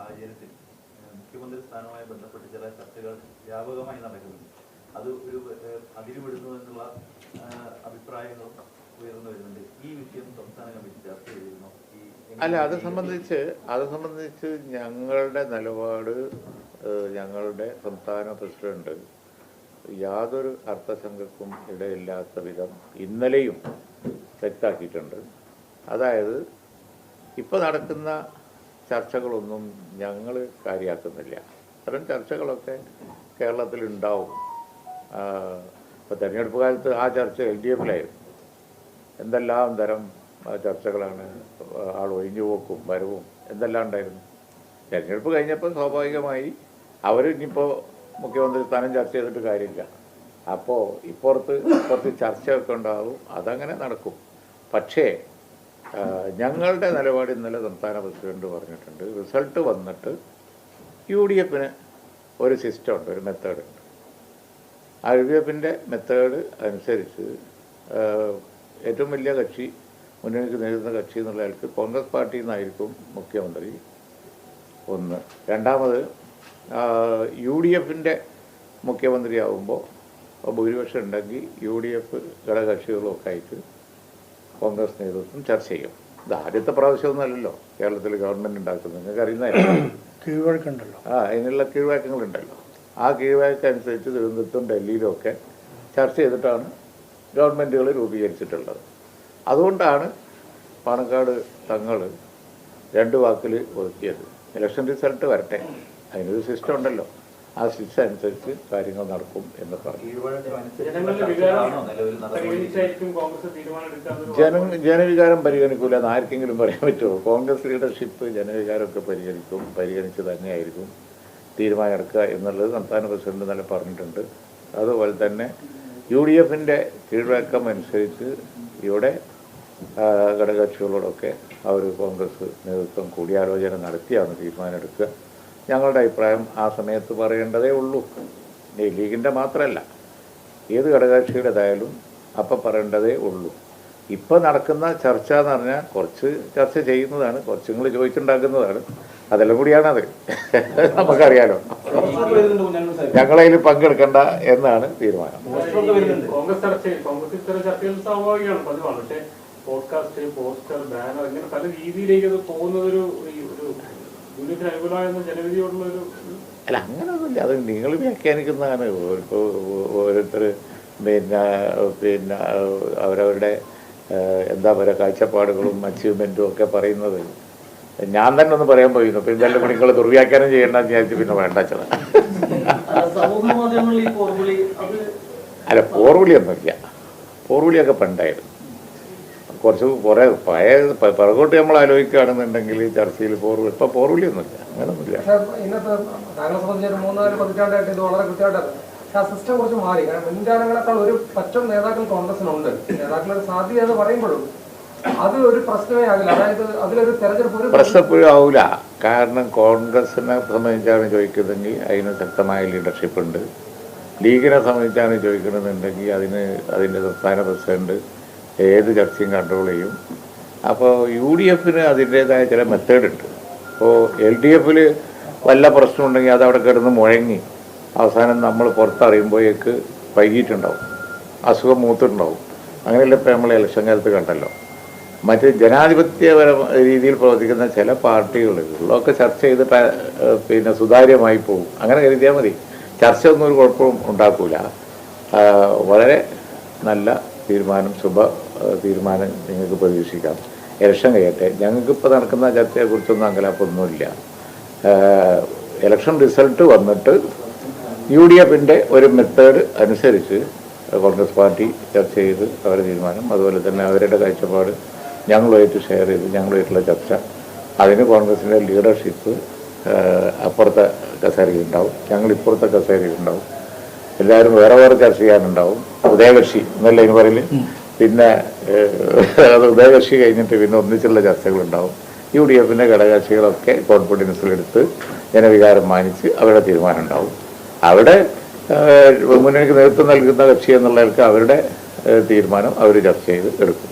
സാഹചര്യത്തിൽ മുഖ്യമന്ത്രി സ്ഥാനവുമായി ബന്ധപ്പെട്ട് ചില ചർച്ചകൾ വ്യാപകമായി നടക്കുന്നുണ്ട്. അത് ഒരു അതിരുവിടുന്നു എന്നുള്ള അഭിപ്രായങ്ങളും ഉയർന്നു വരുന്നുണ്ട്. ഈ വിഷയം സംസ്ഥാന കമ്മിറ്റി ചർച്ച ചെയ്തിരുന്നു. അല്ല, അത് സംബന്ധിച്ച് ഞങ്ങളുടെ നിലപാട് ഞങ്ങളുടെ സംസ്ഥാന പ്രസിഡന്റ് യാതൊരു അർത്ഥശങ്കക്കും ഇടയില്ലാത്ത വിധം ഇന്നലെയും വ്യക്തമാക്കിയിട്ടുണ്ട്. അതായത് ഇപ്പോൾ നടക്കുന്ന ചർച്ചകളൊന്നും ഞങ്ങൾ കാര്യമാക്കുന്നില്ല. അത്തരം ചർച്ചകളൊക്കെ കേരളത്തിലുണ്ടാവും. ഇപ്പോൾ തെരഞ്ഞെടുപ്പ് കാലത്ത് ആ ചർച്ച LDF-ലായിരുന്നു. എന്തെല്ലാം തരം ചർച്ചകളാണ്, ആൾ ഒഴിഞ്ഞു പോക്കും വരവും എന്തെല്ലാം ഉണ്ടായിരുന്നു. തെരഞ്ഞെടുപ്പ് കഴിഞ്ഞപ്പോൾ സ്വാഭാവികമായി അവർ ഇനിയിപ്പോൾ മുഖ്യമന്ത്രി സ്ഥാനം ചർച്ച ചെയ്തിട്ട് കാര്യമില്ല. അപ്പോൾ ഇപ്പുറത്ത് ചർച്ചയൊക്കെ ഉണ്ടാവും, അതങ്ങനെ നടക്കും. പക്ഷേ ഞങ്ങളുടെ നിലപാട് ഇന്നലെ സംസ്ഥാന പ്രസിഡന്റ് പറഞ്ഞിട്ടുണ്ട്, റിസൾട്ട് വന്നിട്ട് UDF-ന് ഒരു സിസ്റ്റം ഉണ്ട്, ഒരു മെത്തേഡ് ഉണ്ട്. ആ UDF-ൻ്റെ മെത്തേഡ് അനുസരിച്ച് ഏറ്റവും വലിയ കക്ഷി, മുന്നണിക്ക് നേരിടുന്ന കക്ഷി എന്നുള്ള ആൾക്ക് കോൺഗ്രസ് പാർട്ടിയിൽ നിന്നായിരിക്കും മുഖ്യമന്ത്രി ഒന്ന്. രണ്ടാമത് UDF-ൻ്റെ മുഖ്യമന്ത്രിയാവുമ്പോൾ ഭൂരിപക്ഷം ഉണ്ടെങ്കിൽ UDF ഘടകകക്ഷികളൊക്കെ ആയിട്ട് കോൺഗ്രസ് നേതൃത്വം ചർച്ച ചെയ്യും. ഇത് ആദ്യത്തെ പ്രാവശ്യമൊന്നുമല്ലല്ലോ കേരളത്തിൽ ഗവൺമെൻറ് ഉണ്ടാക്കുന്നത്, നിങ്ങൾക്ക് അറിയുന്നതല്ലോ. കീഴ്വഴക്കമുണ്ടല്ലോ. അതിനുള്ള കീഴ്വഴക്കങ്ങളുണ്ടല്ലോ. ആ കീഴ്വഴക്കനുസരിച്ച് തിരുവനന്തപുരത്തും ഡൽഹിയിലും ഒക്കെ ചർച്ച ചെയ്തിട്ടാണ് ഗവൺമെൻറ്റുകൾ രൂപീകരിച്ചിട്ടുള്ളത്. അതുകൊണ്ടാണ് പാണക്കാട് തങ്ങൾ 2 വാക്കിൽ ഒതുക്കിയത്. ഇലക്ഷൻ റിസൾട്ട് വരട്ടെ, അതിനൊരു സിസ്റ്റം ഉണ്ടല്ലോ, ആ സിസ്റ്റം അനുസരിച്ച് കാര്യങ്ങൾ നടക്കും എന്ന് പറഞ്ഞു. ജനവികാരം പരിഗണിക്കൂല എന്ന് ആർക്കെങ്കിലും പറയാൻ പറ്റുമോ? കോൺഗ്രസ് ലീഡർഷിപ്പ് ജനവികാരമൊക്കെ പരിഗണിച്ച് തന്നെയായിരിക്കും തീരുമാനം എടുക്കുക എന്നുള്ളത് സംസ്ഥാന പ്രസിഡന്റ് തന്നെ പറഞ്ഞിട്ടുണ്ട്. അതുപോലെ തന്നെ UDF-ൻ്റെ കീഴ്വഴക്കം അനുസരിച്ച് ഇവിടെ ഘടകകക്ഷികളോടൊക്കെ അവർ കോൺഗ്രസ് നേതൃത്വം കൂടിയാലോചന നടത്തിയാണ് തീരുമാനം എടുക്കുക. ഞങ്ങളുടെ അഭിപ്രായം ആ സമയത്ത് പറയേണ്ടതേ ഉള്ളൂ. ലീഗിൻ്റെ മാത്രമല്ല, ഏത് ഘടകകക്ഷിയുടേതായാലും അപ്പം പറയേണ്ടതേ ഉള്ളൂ. ഇപ്പോൾ നടക്കുന്ന ചർച്ച എന്ന് പറഞ്ഞാൽ കുറച്ച് ചർച്ച ചെയ്യുന്നതാണ്, കുറച്ച് നിങ്ങൾ ചോദിച്ചുണ്ടാക്കുന്നതാണ്, അതെല്ലാം കൂടിയാണത്. നമുക്കറിയാലോ, ഞങ്ങളതിൽ പങ്കെടുക്കണ്ട എന്നാണ് തീരുമാനം. പോസ്റ്റർ, ബാനർ, ഇങ്ങനെ പല രീതിയിലേക്ക് അത് പോകുന്നതൊരു അല്ല, അങ്ങനെയൊന്നുമില്ല. അത് നിങ്ങൾ വ്യാഖ്യാനിക്കുന്നതാണ്. ഇപ്പോൾ ഓരോരുത്തർ പിന്നെ അവരവരുടെ എന്താ പറയുക കാഴ്ചപ്പാടുകളും അച്ചീവ്മെൻറ്റും ഒക്കെ പറയുന്നത് ഞാൻ തന്നെ ഒന്ന് പറയാൻ പോയിരുന്നു. അപ്പോൾ ഇതെല്ലാം കൂടി നിങ്ങൾ ദുർവ്യാഖ്യാനം ചെയ്യേണ്ടെന്ന് വിചാരിച്ച് പിന്നെ വേണ്ട ചില. അല്ല, പോർവിളിയൊന്നുമില്ല. പോർവിളിയൊക്കെ പണ്ടായിരുന്നു. കുറേ പഴയ പിറകോട്ട് നമ്മൾ ആലോചിക്കുകയാണെന്നുണ്ടെങ്കിൽ ചർച്ചയിൽ ഇപ്പം പോർവിളിയൊന്നുമില്ല, അങ്ങനെയൊന്നുമില്ല. ഇന്നത്തെ താങ്കളെ സംബന്ധിച്ച് 3-4 പതിറ്റാണ്ടായിട്ട് ഇത് വളരെ കൃത്യമായിട്ട് ആ സിസ്റ്റം കുറച്ച് മാറി. കാരണം മുൻകാലങ്ങളെക്കാൾ ഒരു പറ്റം നേതാക്കൾ കോൺഗ്രസിനുണ്ട്. നേതാക്കളുടെ സാധ്യത എന്ന് പറയുമ്പോഴും അത് ഒരു പ്രശ്നമേ ആകില്ല. അതായത് അതിലൊരു തെരഞ്ഞെടുപ്പ് പ്രശ്നപ്പോഴും ആവില്ല. കാരണം കോൺഗ്രസിനെ സംബന്ധിച്ചാണ് ചോദിക്കുന്നതെങ്കിൽ അതിന് ശക്തമായ ലീഡർഷിപ്പ് ഉണ്ട്. ലീഗിനെ സംബന്ധിച്ചാണ് ചോദിക്കണമെന്നുണ്ടെങ്കിൽ അതിൻ്റെ സംസ്ഥാന പ്രസിഡന്റ് ഏത് ചർച്ചയും കൺട്രോൾ ചെയ്യും. അപ്പോൾ UDF-ന് അതിൻ്റേതായ ചില മെത്തേഡുണ്ട്. ഇപ്പോൾ LDF-ൽ വല്ല പ്രശ്നമുണ്ടെങ്കിൽ അതവിടെ കിടന്ന് മുഴങ്ങി അവസാനം നമ്മൾ പുറത്തറിയുമ്പോഴേക്ക് വൈകിട്ടുണ്ടാവും, അസുഖം മൂത്തിട്ടുണ്ടാവും. അങ്ങനെയല്ല ഇപ്പോൾ നമ്മൾ ഇലക്ഷൻ കാലത്ത് കണ്ടല്ലോ. മറ്റ് ജനാധിപത്യപര രീതിയിൽ പ്രവർത്തിക്കുന്ന ചില പാർട്ടികളൊക്കെ ചർച്ച ചെയ്തിട്ട് പിന്നെ സുതാര്യമായി പോകും. അങ്ങനെ കരുതിയാൽ മതി. ചർച്ച ഒന്നും ഒരു കുഴപ്പവും ഉണ്ടാക്കൂല. വളരെ നല്ല തീരുമാനം, ശുഭ തീരുമാനം നിങ്ങൾക്ക് പ്രതീക്ഷിക്കാം. ഇലക്ഷൻ കഴിയട്ടെ. ഞങ്ങൾക്കിപ്പോൾ നടക്കുന്ന ചർച്ചയെക്കുറിച്ചൊന്നും അങ്കലാപ്പൊന്നുമില്ല. ഇലക്ഷൻ റിസൾട്ട് വന്നിട്ട് UDF-ൻ്റെ ഒരു മെത്തേഡ് അനുസരിച്ച് കോൺഗ്രസ് പാർട്ടി ചർച്ച ചെയ്ത് അവരുടെ തീരുമാനം, അതുപോലെ തന്നെ അവരുടെ കാഴ്ചപ്പാട് ഞങ്ങളുമായിട്ട് ഷെയർ ചെയ്ത് ഞങ്ങളുമായിട്ടുള്ള ചർച്ച, അതിന് കോൺഗ്രസിൻ്റെ ലീഡർഷിപ്പ് അപ്പുറത്തെ കസേരയിലുണ്ടാവും, ഞങ്ങളിപ്പുറത്തെ കസേരയിലുണ്ടാവും. എല്ലാവരും വേറെ വേറെ ചർച്ച ചെയ്യാനുണ്ടാവും. ഉദയകക്ഷി എന്നല്ല ഇനി പറയല്. പിന്നെ അത് ഉദയകക്ഷി കഴിഞ്ഞിട്ട് പിന്നെ ഒന്നിച്ചുള്ള ചർച്ചകളുണ്ടാവും. UDF-ൻ്റെ ഘടകകക്ഷികളൊക്കെ കോൺഫിഡൻസിലെടുത്ത് ജനവികാരം മാനിച്ച് അവരുടെ തീരുമാനം ഉണ്ടാവും. അവിടെ മുന്നണിക്ക് നേതൃത്വം നൽകുന്ന കക്ഷി എന്നുള്ളവർക്ക് അവരുടെ തീരുമാനം അവർ ചർച്ച ചെയ്ത് എടുക്കും.